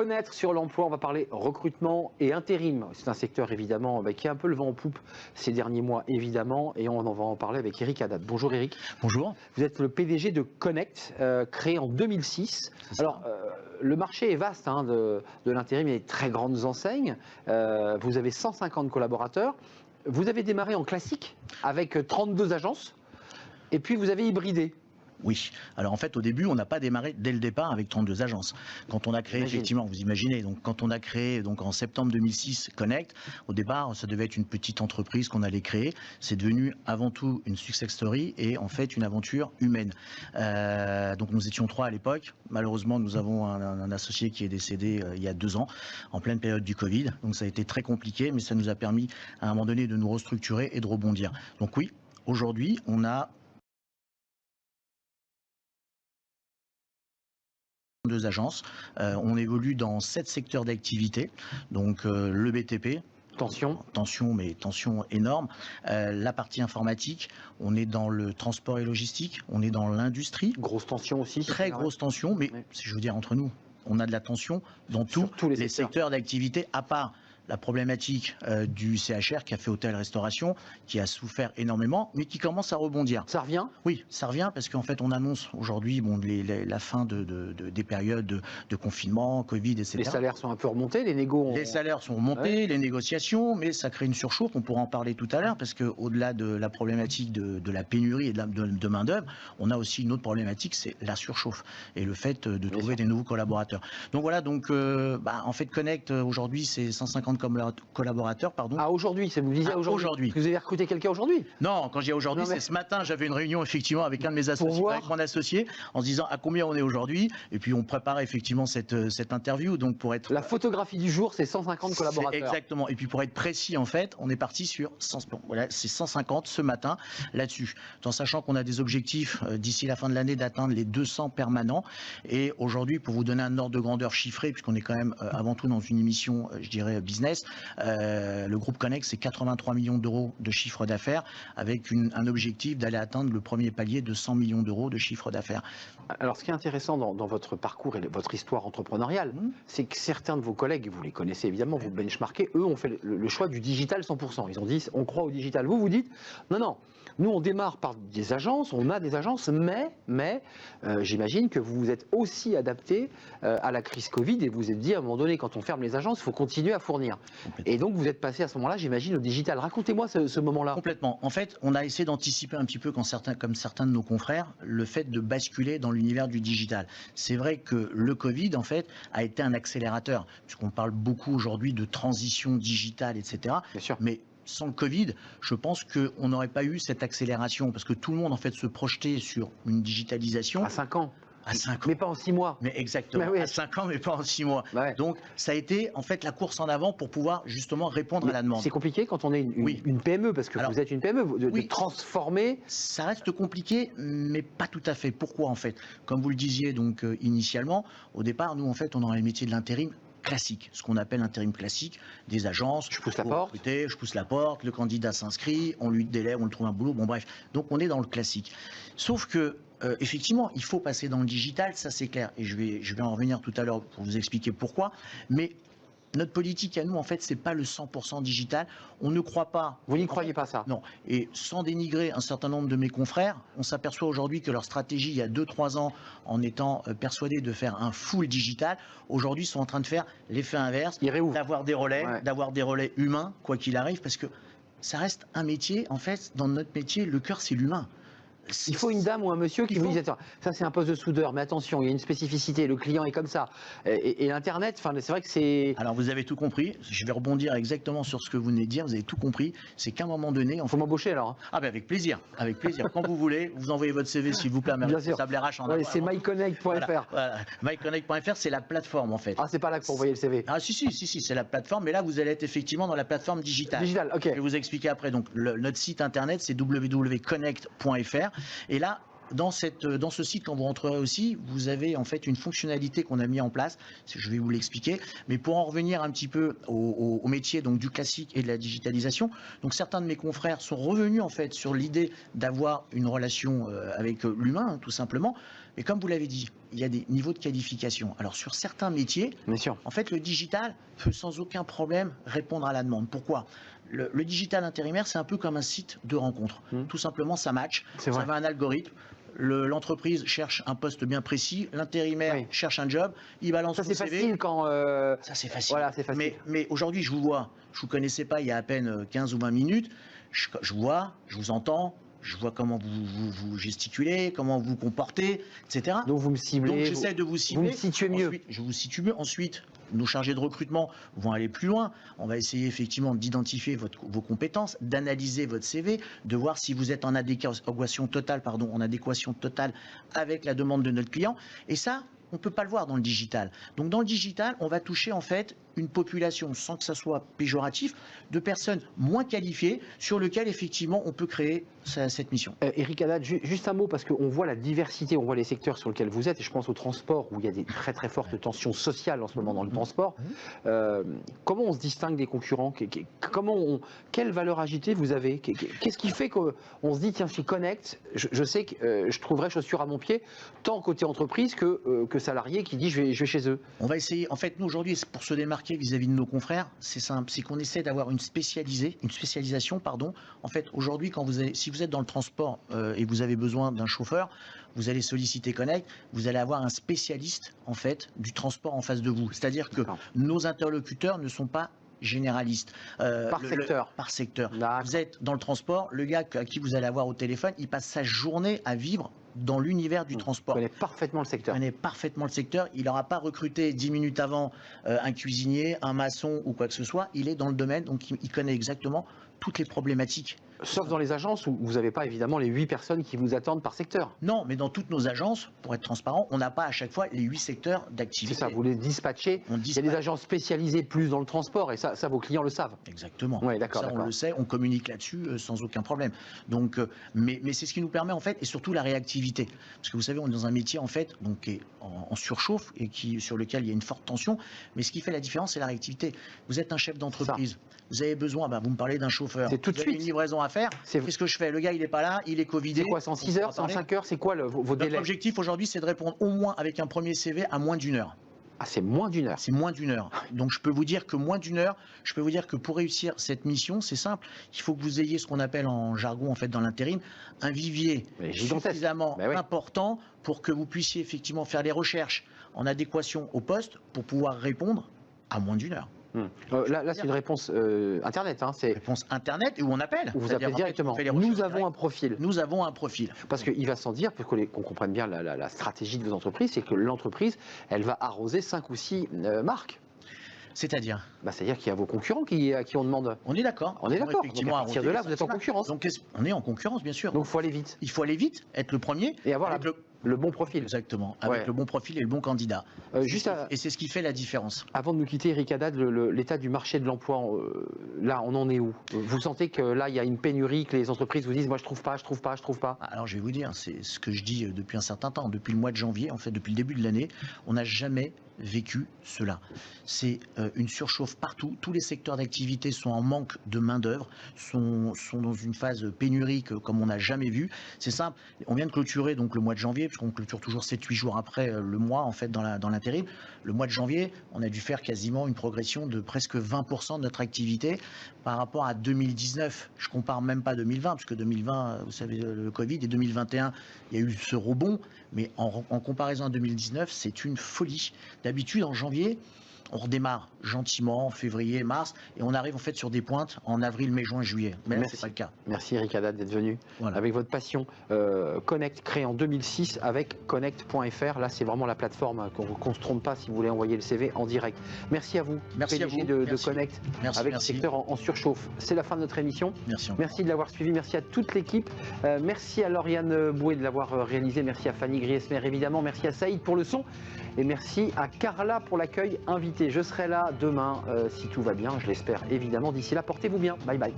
Fenêtre sur l'emploi, on va parler recrutement et intérim. C'est un secteur évidemment qui a un peu le vent en poupe ces derniers mois évidemment, et on en va en parler avec Eric Haddad. Bonjour Eric. Bonjour. Vous êtes le PDG de Connect, créé en 2006. Alors le marché est vaste de l'intérim, il y a de très grandes enseignes. Vous avez 150 collaborateurs. Vous avez démarré en classique avec 32 agences et puis vous avez hybridé. Oui. Alors en fait, au début, on n'a pas démarré dès le départ avec 32 agences. Quand on a créé, effectivement, vous imaginez, donc quand on a créé donc en septembre 2006 Connect, au départ, ça devait être une petite entreprise qu'on allait créer. C'est devenu avant tout une success story et en fait une aventure humaine. Donc nous étions 3 à l'époque. Malheureusement, nous avons un associé qui est décédé il y a 2 ans, en pleine période du Covid. Donc ça a été très compliqué, mais ça nous a permis à un moment donné de nous restructurer et de rebondir. Donc oui, aujourd'hui, on a 2 agences, on évolue dans 7 secteurs d'activité, donc le BTP, mais tension énorme, la partie informatique, on est dans le transport et logistique, on est dans l'industrie. Grosse tension aussi. Très grosse tension, mais si je veux dire entre nous, on a de la tension dans tous les secteurs d'activité, à part la problématique du CHR qui a fait hôtel-restauration, qui a souffert énormément, mais qui commence à rebondir. Ça revient ? Oui, ça revient parce qu'en fait on annonce aujourd'hui la fin des périodes de confinement, Covid, etc. Les salaires sont un peu remontés, Les salaires sont remontés, les négociations, mais ça crée une surchauffe, on pourra en parler tout à l'heure, parce qu'au-delà de la problématique de la pénurie et de main-d'œuvre, on a aussi une autre problématique, c'est la surchauffe et le fait de trouver des nouveaux collaborateurs. Donc voilà, en fait Connect aujourd'hui c'est 150 collaborateurs, pardon. Ah, aujourd'hui, c'est vous le disiez aujourd'hui. Vous avez recruté quelqu'un aujourd'hui ? Non, quand je dis aujourd'hui, c'est ce matin, j'avais une réunion effectivement avec un de mes associés, avec mon associé, en se disant à combien on est aujourd'hui, et puis on prépare effectivement cette interview, donc pour être... La photographie du jour, c'est 150 collaborateurs. Exactement, et puis pour être précis en fait, on est parti sur 100, voilà, c'est 150 ce matin là-dessus, en sachant qu'on a des objectifs d'ici la fin de l'année d'atteindre les 200 permanents, et aujourd'hui, pour vous donner un ordre de grandeur chiffré, puisqu'on est quand même avant tout dans une émission, je dirais, business, le groupe Connect, c'est 83 millions d'euros de chiffre d'affaires, avec un objectif d'aller atteindre le premier palier de 100 millions d'euros de chiffre d'affaires. Alors, ce qui est intéressant dans votre parcours et votre histoire entrepreneuriale, c'est que certains de vos collègues, vous les connaissez évidemment, vous benchmarkez, eux ont fait le choix du digital 100%. Ils ont dit, on croit au digital. Vous dites, non, nous on démarre par des agences, on a des agences, mais j'imagine que vous vous êtes aussi adapté à la crise Covid et vous vous êtes dit, à un moment donné, quand on ferme les agences, il faut continuer à fournir. Et donc vous êtes passé à ce moment-là, j'imagine, au digital. Racontez-moi ce moment-là. Complètement. En fait, on a essayé d'anticiper un petit peu, comme certains de nos confrères, le fait de basculer dans l'univers du digital. C'est vrai que le Covid, en fait, a été un accélérateur, puisqu'on parle beaucoup aujourd'hui de transition digitale, etc. Bien sûr. Mais sans le Covid, je pense qu'on n'aurait pas eu cette accélération, parce que tout le monde, en fait, se projetait sur une digitalisation. À 5 ans. À 5 ans. Mais pas en 6 mois. Mais exactement, à 5 ans, mais pas en 6 mois. Ouais. Donc, ça a été en fait la course en avant pour pouvoir justement répondre à la demande. C'est compliqué quand on est une PME, parce que vous êtes une PME, de transformer. Ça reste compliqué, mais pas tout à fait. Pourquoi en fait ? Comme vous le disiez donc initialement, au départ, nous en fait, on est dans les métiers de l'intérim classique, ce qu'on appelle l'intérim classique, des agences. Je pousse la porte. Je pousse la porte, le candidat s'inscrit, on lui délègue, on lui trouve un boulot, bon bref. Donc on est dans le classique. Sauf que effectivement, il faut passer dans le digital, ça c'est clair. Et je vais en revenir tout à l'heure pour vous expliquer pourquoi. Mais notre politique à nous, en fait, c'est pas le 100% digital. On ne croit pas. Vous n'y croyez pas ça ? Non. Et sans dénigrer un certain nombre de mes confrères, on s'aperçoit aujourd'hui que leur stratégie, il y a 2-3 ans, en étant persuadés de faire un full digital, aujourd'hui sont en train de faire l'effet inverse, d'avoir des relais humains, quoi qu'il arrive, parce que ça reste un métier. En fait, dans notre métier, le cœur, c'est l'humain. Il faut une dame ou un monsieur qui vous dise, ça c'est un poste de soudeur, mais attention, il y a une spécificité, le client est comme ça. Et l'Internet, c'est vrai que c'est... Alors vous avez tout compris, je vais rebondir exactement sur ce que vous venez de dire, vous avez tout compris, c'est qu'à un moment donné... Il faut m'embaucher alors. Ah ben avec plaisir, quand vous voulez, vous envoyez votre CV s'il vous plaît à mes responsables RH en avant. C'est myconnect.fr. Voilà. myconnect.fr, c'est la plateforme en fait. Ah, c'est pas là que pour envoyer le CV. Ah si, c'est la plateforme, mais là vous allez être effectivement dans la plateforme digitale. Digital, ok. Je vais vous expliquer après, donc notre site internet c'est www.connect.fr. Et là, dans ce site, quand vous rentrerez aussi, vous avez en fait une fonctionnalité qu'on a mis en place. Je vais vous l'expliquer. Mais pour en revenir un petit peu au métier donc du classique et de la digitalisation, donc certains de mes confrères sont revenus en fait sur l'idée d'avoir une relation avec l'humain, tout simplement. Mais comme vous l'avez dit, il y a des niveaux de qualification. Alors sur certains métiers, Bien sûr. en fait, le digital peut sans aucun problème répondre à la demande. Pourquoi ? Le digital intérimaire, c'est un peu comme un site de rencontre. Tout simplement, ça match, C'est ça vrai. va un algorithme. L'entreprise cherche un poste bien précis, l'intérimaire Oui. cherche un job, il balance Ça son c'est CV. facile quand. Ça c'est facile. Voilà, c'est facile. Mais aujourd'hui, je vous vois, je vous connaissais pas il y a à peine 15 ou 20 minutes, je vois, je vous entends, je vois comment vous gesticulez, comment vous vous comportez, etc. Donc vous me ciblez. Donc j'essaie de vous cibler. Vous me situez mieux. Ensuite, je vous situe mieux. Ensuite, nos chargés de recrutement vont aller plus loin. On va essayer effectivement d'identifier vos compétences, d'analyser votre CV, de voir si vous êtes en adéquation totale, avec la demande de notre client. Et ça, on ne peut pas le voir dans le digital. Donc dans le digital, on va toucher en fait une population, sans que ça soit péjoratif, de personnes moins qualifiées sur lesquelles effectivement on peut créer cette mission. Eric Haddad, juste un mot, parce qu'on voit la diversité, on voit les secteurs sur lesquels vous êtes, et je pense au transport, où il y a des très très fortes tensions sociales en ce moment dans le transport. Comment on se distingue des concurrents? Quelle valeur ajoutée vous avez? Qu'est-ce qui fait qu'on se dit, tiens, chez Connect, je sais que je trouverai chaussures à mon pied, tant côté entreprise que salarié qui dit, je vais chez eux? On va essayer, en fait, nous aujourd'hui, pour se démarquer vis-à-vis de nos confrères, c'est simple, c'est qu'on essaie d'avoir une spécialisation. En fait, aujourd'hui, si vous êtes dans le transport et vous avez besoin d'un chauffeur, vous allez solliciter Connect, vous allez avoir un spécialiste en fait du transport en face de vous. C'est-à-dire que nos interlocuteurs ne sont pas généralistes. Par secteur. Par secteur. Vous êtes dans le transport, le gars à qui vous allez avoir au téléphone, il passe sa journée à vivre dans l'univers du transport. Il connaît parfaitement le secteur. Il connaît parfaitement le secteur. Il n'aura pas recruté 10 minutes avant un cuisinier, un maçon ou quoi que ce soit. Il est dans le domaine, donc il connaît exactement toutes les problématiques. Sauf dans les agences où vous n'avez pas évidemment les 8 personnes qui vous attendent par secteur. Non, mais dans toutes nos agences, pour être transparent, on n'a pas à chaque fois les 8 secteurs d'activité. C'est ça, vous les dispatchez. Il y a des agences spécialisées plus dans le transport et ça vos clients le savent. Exactement. Ouais, d'accord. On le sait, on communique là-dessus sans aucun problème. Donc, mais c'est ce qui nous permet en fait, et surtout la réactivité. Parce que vous savez, on est dans un métier en fait, donc qui est en surchauffe et sur lequel il y a une forte tension. Mais ce qui fait la différence, c'est la réactivité. Vous êtes un chef d'entreprise. Vous avez besoin, vous me parlez d'un chauffeur. C'est tout de suite. Une livraison à faire. Qu'est-ce que je fais? Le gars, il n'est pas là, il est covidé. C'est quoi, 106 heures, 105 heures? C'est quoi vos délais? Notre objectif aujourd'hui, c'est de répondre au moins avec un premier CV à moins d'1 heure. Ah, c'est moins d'1 heure. C'est moins d'1 heure. Donc je peux vous dire que moins d'1 heure, je peux vous dire que pour réussir cette mission, c'est simple. Il faut que vous ayez ce qu'on appelle en jargon, en fait, dans l'intérim, un vivier suffisamment important pour que vous puissiez effectivement faire les recherches en adéquation au poste pour pouvoir répondre à moins d'1 heure. Là c'est une réponse Internet. C'est réponse Internet où on appelle. Où vous appelez directement. Nous avons un profil. Nous avons un profil. Parce qu'il va sans dire, pour qu'on comprenne bien la stratégie de vos entreprises, c'est que l'entreprise, elle va arroser 5 ou 6 marques. C'est-à-dire c'est-à-dire qu'il y a vos concurrents à qui on demande. On est d'accord. On est d'accord. À partir de là, vous êtes en concurrence. Donc on est en concurrence, bien sûr. Donc il faut aller vite. Il faut aller vite, être le premier. Et avoir le bon profil. Exactement, avec le bon profil et le bon candidat. Et c'est ce qui fait la différence. Avant de nous quitter, Eric Haddad, l'état du marché de l'emploi, là, on en est où? Vous sentez que là, il y a une pénurie, que les entreprises vous disent, moi, je trouve pas. Alors, je vais vous dire, c'est ce que je dis depuis un certain temps. Depuis le mois de janvier, en fait, depuis le début de l'année, on n'a jamais vécu cela. C'est une surchauffe partout. Tous les secteurs d'activité sont en manque de main-d'œuvre, sont dans une phase pénurique comme on n'a jamais vu. C'est simple. On vient de clôturer donc le mois de janvier, puisqu'on clôture toujours 7-8 jours après le mois, en fait, dans l'intérim. Le mois de janvier, on a dû faire quasiment une progression de presque 20% de notre activité par rapport à 2019. Je compare même pas 2020, parce que 2020, vous savez, le Covid, et 2021, il y a eu ce rebond. Mais en comparaison à 2019, c'est une folie. D'habitude, en janvier, on redémarre gentiment en février, mars, et on arrive en fait sur des pointes en avril, mai, juin, juillet. Mais là, c'est pas le cas. Merci Eric Haddad d'être venu avec votre passion. Connect, créé en 2006 avec Connect.fr. Là, c'est vraiment la plateforme qu'on ne se trompe pas si vous voulez envoyer le CV en direct. Merci à vous, PDG de Connect, avec un secteur en surchauffe. C'est la fin de notre émission. Merci de l'avoir suivi. Merci à toute l'équipe. Merci à Lauriane Bouet de l'avoir réalisé. Merci à Fanny Griesmer, évidemment. Merci à Saïd pour le son. Et merci à Carla pour l'accueil invité. Je serai là demain si tout va bien, je l'espère évidemment. D'ici là, portez-vous bien. Bye bye.